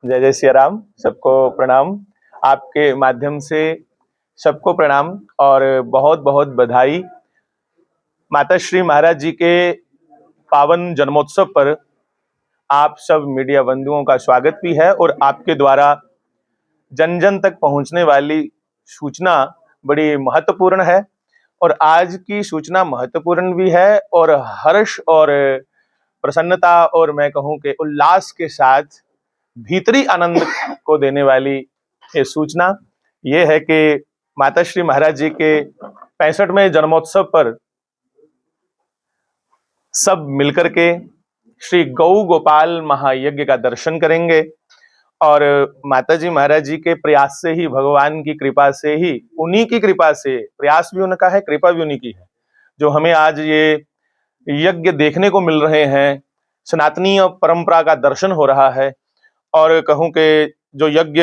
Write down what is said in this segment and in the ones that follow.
जय जय सिया राम। सबको प्रणाम। आपके माध्यम से सबको प्रणाम और बहुत बहुत बधाई। माता श्री महाराज जी के पावन जन्मोत्सव पर आप सब मीडिया बंधुओं का स्वागत भी है और आपके द्वारा जन जन तक पहुंचने वाली सूचना बड़ी महत्वपूर्ण है। और आज की सूचना महत्वपूर्ण भी है और हर्ष और प्रसन्नता और मैं कहूं कि उल्लास के साथ भीतरी आनंद को देने वाली ये सूचना ये है कि माता श्री महाराज जी के 65वें जन्मोत्सव पर सब मिलकर के श्री गौ गोपाल महायज्ञ का दर्शन करेंगे। और माता जी महाराज जी के प्रयास से ही, भगवान की कृपा से ही, उन्हीं की कृपा से, प्रयास भी उनका है, कृपा भी उन्हीं की है, जो हमें आज ये यज्ञ देखने को मिल रहे हैं। सनातनी परंपरा का दर्शन हो रहा है। और कहूं कि जो यज्ञ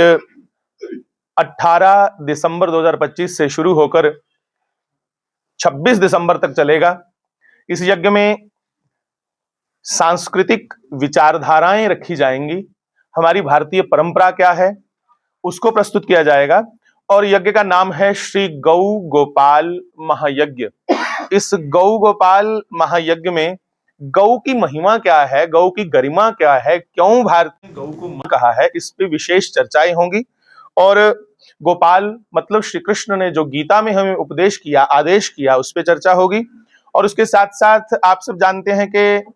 18 दिसंबर 2025 से शुरू होकर 26 दिसंबर तक चलेगा। इस यज्ञ में सांस्कृतिक विचारधाराएं रखी जाएंगी। हमारी भारतीय परंपरा क्या है उसको प्रस्तुत किया जाएगा। और यज्ञ का नाम है श्री गौ गोपाल महायज्ञ। इस गौ गोपाल महायज्ञ में गौ की महिमा क्या है, गौ की गरिमा क्या है, क्यों भारत ने गौ को कहा है, इस पे विशेष चर्चाएं होंगी। और गोपाल मतलब श्री कृष्ण ने जो गीता में हमें उपदेश किया, आदेश किया, उस पे चर्चा होगी। और उसके साथ साथ आप सब जानते हैं कि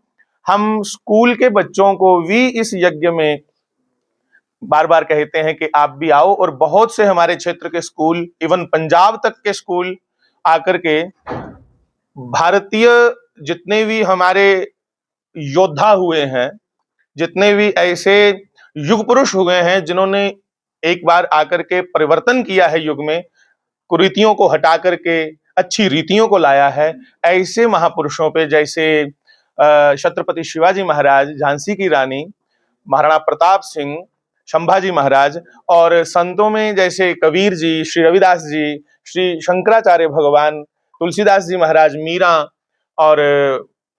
हम स्कूल के बच्चों को भी इस यज्ञ में बार बार कहते हैं कि आप भी आओ। और बहुत से हमारे क्षेत्र के स्कूल, इवन पंजाब तक के स्कूल आकर के भारतीय जितने भी हमारे योद्धा हुए हैं, जितने भी ऐसे युग पुरुष हुए हैं जिन्होंने एक बार आकर के परिवर्तन किया है युग में, कुरीतियों को हटा करके अच्छी रीतियों को लाया है, ऐसे महापुरुषों पे जैसे छत्रपति शिवाजी महाराज, झांसी की रानी, महाराणा प्रताप सिंह, संभाजी महाराज, और संतों में जैसे कबीर जी, श्री रविदास जी, श्री शंकराचार्य भगवान, तुलसीदास जी महाराज, मीरा और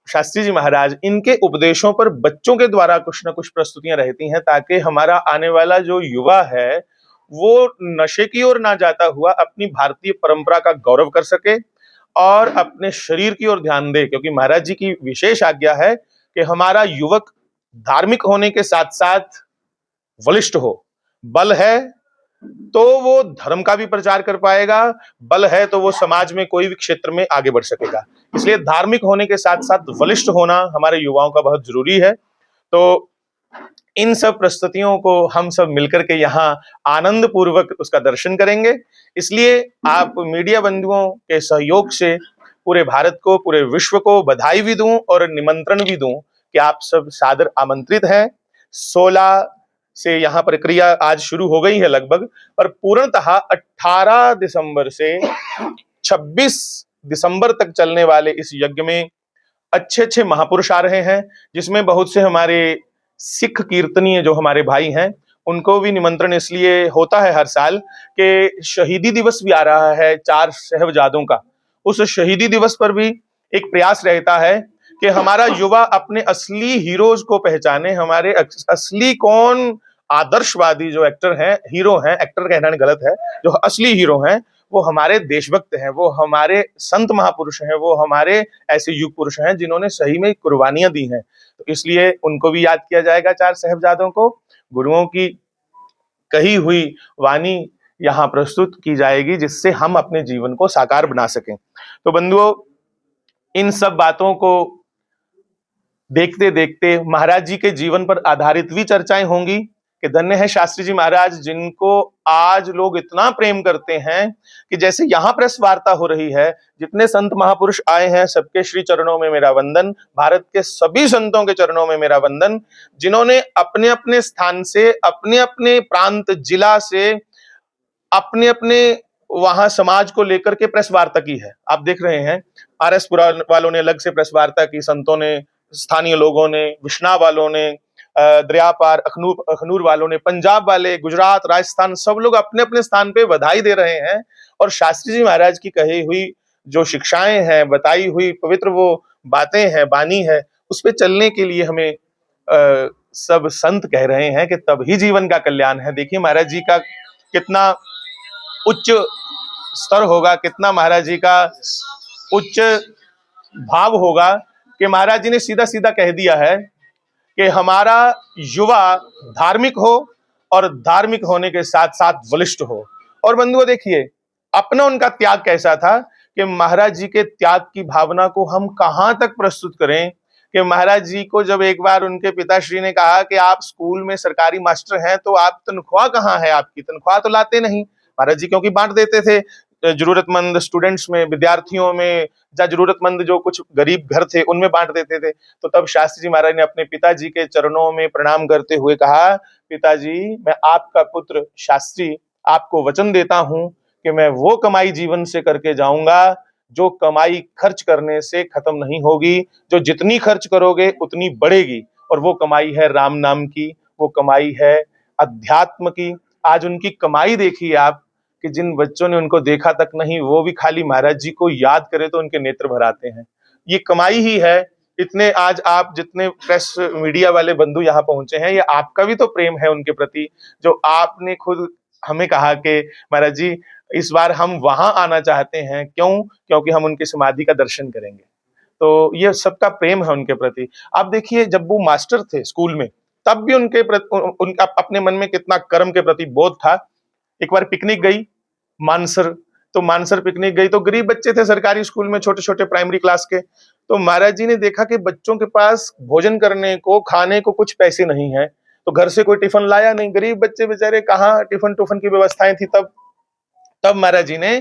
शास्त्री जी महाराज, इनके उपदेशों पर बच्चों के द्वारा कुछ न कुछ प्रस्तुतियां रहती हैं ताकि हमारा आने वाला जो युवा है वो नशे की ओर ना जाता हुआ अपनी भारतीय परंपरा का गौरव कर सके और अपने शरीर की ओर ध्यान दे। क्योंकि महाराज जी की विशेष आज्ञा है कि हमारा युवक धार्मिक होने के साथ साथ बलिष्ठ हो। बल है तो वो धर्म का भी प्रचार कर पाएगा, बल है तो वो समाज में कोई भी क्षेत्र में आगे बढ़ सकेगा। इसलिए धार्मिक होने के साथ साथ बलिष्ठ होना हमारे युवाओं का बहुत जरूरी है। तो इन सब प्रस्तुतियों को हम सब मिलकर के यहाँ आनंद पूर्वक उसका दर्शन करेंगे। इसलिए आप मीडिया बंधुओं के सहयोग से पूरे भारत को, पूरे विश्व को बधाई भी दूं और निमंत्रण भी दूं कि आप सब सादर आमंत्रित हैं। 16 से यहाँ प्रक्रिया आज शुरू हो गई है लगभग, पर पूर्णतः 18 दिसंबर से 26 दिसंबर तक चलने वाले इस यज्ञ में अच्छे अच्छे महापुरुष आ रहे हैं, जिसमें बहुत से हमारे सिख कीर्तनीय जो हमारे भाई हैं उनको भी निमंत्रण इसलिए होता है हर साल कि शहीदी दिवस भी आ रहा है 4 साहिबजादों का। उस शहीदी दिवस पर भी एक प्रयास रहता है कि हमारा युवा अपने असली हीरोज को पहचाने। हमारे असली कौन आदर्शवादी जो एक्टर हैं, हीरो हैं, एक्टर कहना गलत है, जो असली हीरो हैं वो हमारे देशभक्त हैं, वो हमारे संत महापुरुष हैं, वो हमारे ऐसे युग पुरुष हैं जिन्होंने सही में कुर्बानियां दी हैं। तो इसलिए उनको भी याद किया जाएगा, 4 साहिबजादों को। गुरुओं की कही हुई वाणी यहाँ प्रस्तुत की जाएगी जिससे हम अपने जीवन को साकार बना सकें। तो बंधुओं, इन सब बातों को देखते देखते महाराज जी के जीवन पर आधारित भी चर्चाएं होंगी कि धन्य है शास्त्री जी महाराज, जिनको आज लोग इतना प्रेम करते हैं कि जैसे यहाँ प्रेस वार्ता हो रही है, जितने संत महापुरुष आए हैं सबके श्री चरणों में मेरा वंदन, भारत के सभी संतों के चरणों में मेरा वंदन, जिन्होंने अपने अपने स्थान से, अपने अपने प्रांत जिला से, अपने अपने वहां समाज को लेकर के प्रेस वार्ता की है। आप देख रहे हैं आरएस पुरा वालों ने अलग से प्रेस वार्ता की, संतों ने, स्थानीय लोगों ने, विश्ना वालों ने, दरिया पार अखनूर वालों ने, पंजाब वाले, गुजरात, राजस्थान, सब लोग अपने अपने स्थान पे बधाई दे रहे हैं। और शास्त्री जी महाराज की कही हुई जो शिक्षाएं हैं, बताई हुई पवित्र वो बातें हैं, बानी है, उस पे चलने के लिए हमें सब संत कह रहे हैं कि तभी जीवन का कल्याण है। देखिए महाराज जी का कितना उच्च स्तर होगा, कितना महाराज जी का उच्च भाव होगा कि महाराज जी ने सीधा सीधा कह दिया है कि हमारा युवा धार्मिक हो और धार्मिक होने के साथ साथ बलिष्ठ हो। और बंधुओं देखिए अपना उनका त्याग कैसा था कि महाराज जी के त्याग की भावना को हम कहां तक प्रस्तुत करें कि महाराज जी को जब एक बार उनके पिताश्री ने कहा कि आप स्कूल में सरकारी मास्टर हैं तो आप तनख्वाह कहाँ है, आपकी तनख्वाह तो लाते नहीं। महाराज जी क्योंकि बांट देते थे जरूरतमंद स्टूडेंट्स में, विद्यार्थियों में, या जरूरतमंद जो कुछ गरीब घर थे उनमें बांट देते थे। तो तब शास्त्री जी महाराज ने अपने पिताजी के चरणों में प्रणाम करते हुए कहा, पिताजी मैं आपका पुत्र शास्त्री आपको वचन देता हूं कि मैं वो कमाई जीवन से करके जाऊंगा जो कमाई खर्च करने से खत्म नहीं होगी, जो जितनी खर्च करोगे उतनी बढ़ेगी। और वो कमाई है राम नाम की, वो कमाई है अध्यात्म की। आज उनकी कमाई देखिए आप कि जिन बच्चों ने उनको देखा तक नहीं वो भी खाली महाराज जी को याद करे तो उनके नेत्र भर आते हैं। ये कमाई ही है। इतने आज आप जितने प्रेस मीडिया वाले बंधु यहाँ पहुंचे हैं, ये आपका भी तो प्रेम है उनके प्रति, जो आपने खुद हमें कहा कि महाराज जी इस बार हम वहां आना चाहते हैं। क्यों? क्योंकि हम उनकी समाधि का दर्शन करेंगे। तो ये सबका प्रेम है उनके प्रति। आप देखिए जब वो मास्टर थे स्कूल में तब भी उनका अपने मन में कितना कर्म के प्रति बोध था। एक बार पिकनिक गई मानसर, तो मानसर पिकनिक गई तो गरीब बच्चे थे सरकारी स्कूल में, छोटे छोटे प्राइमरी क्लास के। तो महाराज जी ने देखा कि बच्चों के पास भोजन करने को, खाने को कुछ पैसे नहीं है, तो घर से कोई टिफिन लाया नहीं। गरीब बच्चे बेचारे कहाँ टिफिन टूफन की व्यवस्थाएं थी तब महाराज जी ने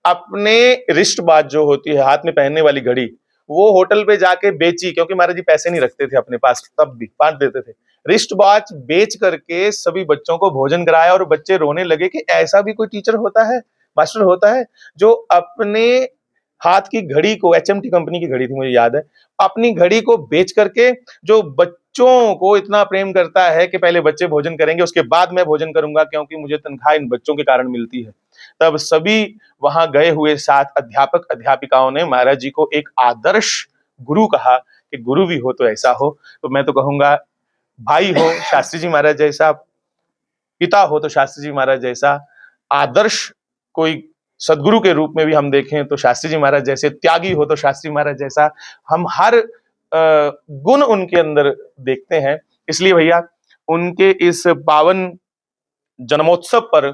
अपने रिस्ट वॉच जो होती है हाथ में पहनने वाली घड़ी, वो होटल पे जाके बेची, क्योंकि महाराज जी पैसे नहीं रखते थे अपने पास, तब भी बांट देते थे। रिस्ट वॉच बेच करके सभी बच्चों को भोजन कराया और बच्चे रोने लगे कि ऐसा भी कोई टीचर होता है, मास्टर होता है, जो अपने हाथ की घड़ी को, HMT कंपनी की घड़ी थी मुझे याद है, अपनी घड़ी को बेच करके जो बच्चों को इतना प्रेम करता है कि पहले बच्चे भोजन करेंगे उसके बाद मैं भोजन करूंगा क्योंकि मुझे तनख्वाह इन बच्चों के कारण मिलती है। तब सभी वहां गए हुए 7 अध्यापक अध्यापिकाओं ने महाराज जी को एक आदर्श गुरु कहा कि गुरु भी हो तो ऐसा हो। तो मैं तो कहूंगा भाई हो शास्त्री जी महाराज जैसा, पिता हो तो शास्त्री जी महाराज जैसा, आदर्श कोई सदगुरु के रूप में भी हम देखें तो शास्त्री जी महाराज जैसे, त्यागी हो तो शास्त्री महाराज जैसा, हम हर गुण उनके अंदर देखते हैं। इसलिए भैया उनके इस पावन जन्मोत्सव पर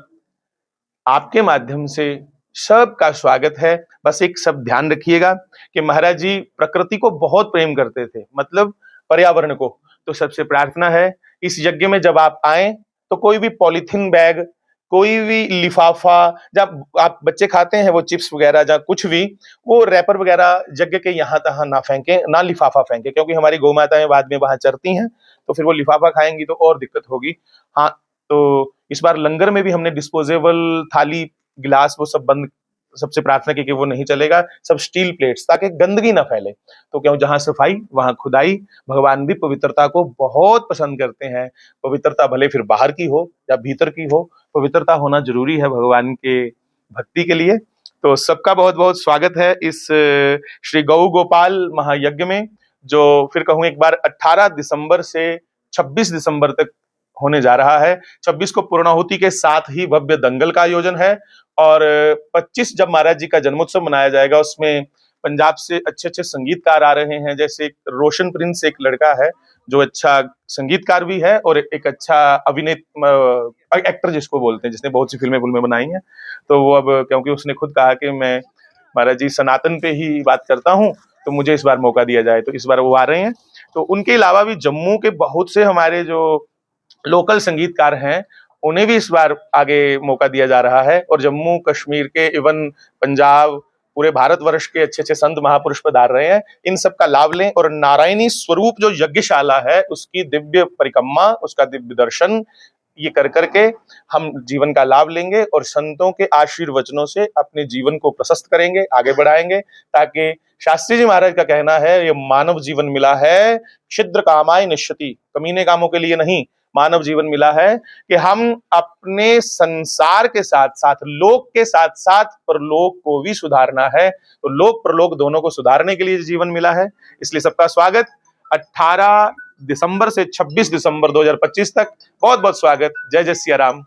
आपके माध्यम से सबका स्वागत है। बस एक सब ध्यान रखिएगा कि महाराज जी प्रकृति को बहुत प्रेम करते थे, मतलब पर्यावरण को। तो सबसे प्रार्थना है इस यज्ञ में जब आप आए तो कोई भी पॉलीथीन बैग, कोई भी लिफाफा, जब आप बच्चे खाते हैं वो चिप्स वगैरह या कुछ भी, वो रैपर वगैरह यज्ञ के यहाँ तहाँ ना फेंके, ना लिफाफा फेंके, क्योंकि हमारी गौ माताएं बाद में वहां चरती हैं तो फिर वो लिफाफा खाएंगी तो और दिक्कत होगी। हाँ, तो इस बार लंगर में भी हमने डिस्पोजेबल थाली गिलास वो सब बंद, सबसे प्रार्थना की कि वो नहीं चलेगा, सब स्टील प्लेट्स, ताकि गंदगी ना फैले। तो क्यों, जहां सफाई वहां खुदाई। भगवान भी पवित्रता को बहुत पसंद करते हैं। पवित्रता भले फिर बाहर की हो या भीतर की हो, पवित्रता होना जरूरी है भगवान के भक्ति के लिए। तो सबका बहुत बहुत स्वागत है इस श्री गौ गोपाल महायज्ञ में, जो फिर कहूँ एक बार 18 दिसंबर से 26 दिसंबर तक होने जा रहा है। 26 को पूर्णाहुति के साथ ही भव्य दंगल का आयोजन है और 25 जब महाराज जी का जन्मोत्सव मनाया जाएगा उसमें पंजाब से अच्छे अच्छे संगीतकार आ रहे हैं। जैसे रोशन प्रिंस एक लड़का है जो अच्छा संगीतकार भी है और एक अच्छा अभिनेता, एक्टर जिसको बोलते हैं, जिसने बहुत सी फिल्में बनाई हैं। तो वो अब क्योंकि उसने खुद कहा कि मैं महाराज जी सनातन पे ही बात करता हूँ तो मुझे इस बार मौका दिया जाए, तो इस बार वो आ रहे हैं। तो उनके अलावा भी जम्मू के बहुत से हमारे जो लोकल संगीतकार हैं उन्हें भी इस बार आगे मौका दिया जा रहा है। और जम्मू कश्मीर के, इवन पंजाब, पूरे भारतवर्ष के अच्छे अच्छे संत महापुरुष पधार रहे हैं। इन सब का लाभ लें और नारायणी स्वरूप जो यज्ञशाला है उसकी दिव्य परिक्रमा, उसका दिव्य दर्शन ये कर करके हम जीवन का लाभ लेंगे और संतों के आशीर्वचनों से अपने जीवन को प्रशस्त करेंगे, आगे बढ़ाएंगे। ताकि शास्त्री जी महाराज का कहना है ये मानव जीवन मिला है क्षिद्र कामाय निश्चिति, कमीने कामों के लिए नहीं, मानव जीवन मिला है कि हम अपने संसार के साथ साथ, लोक के साथ साथ परलोक को भी सुधारना है। तो लोक परलोक दोनों को सुधारने के लिए जीवन मिला है। इसलिए सबका स्वागत। 18 दिसंबर से 26 दिसंबर 2025 तक। बहुत बहुत स्वागत। जय जय सिया राम।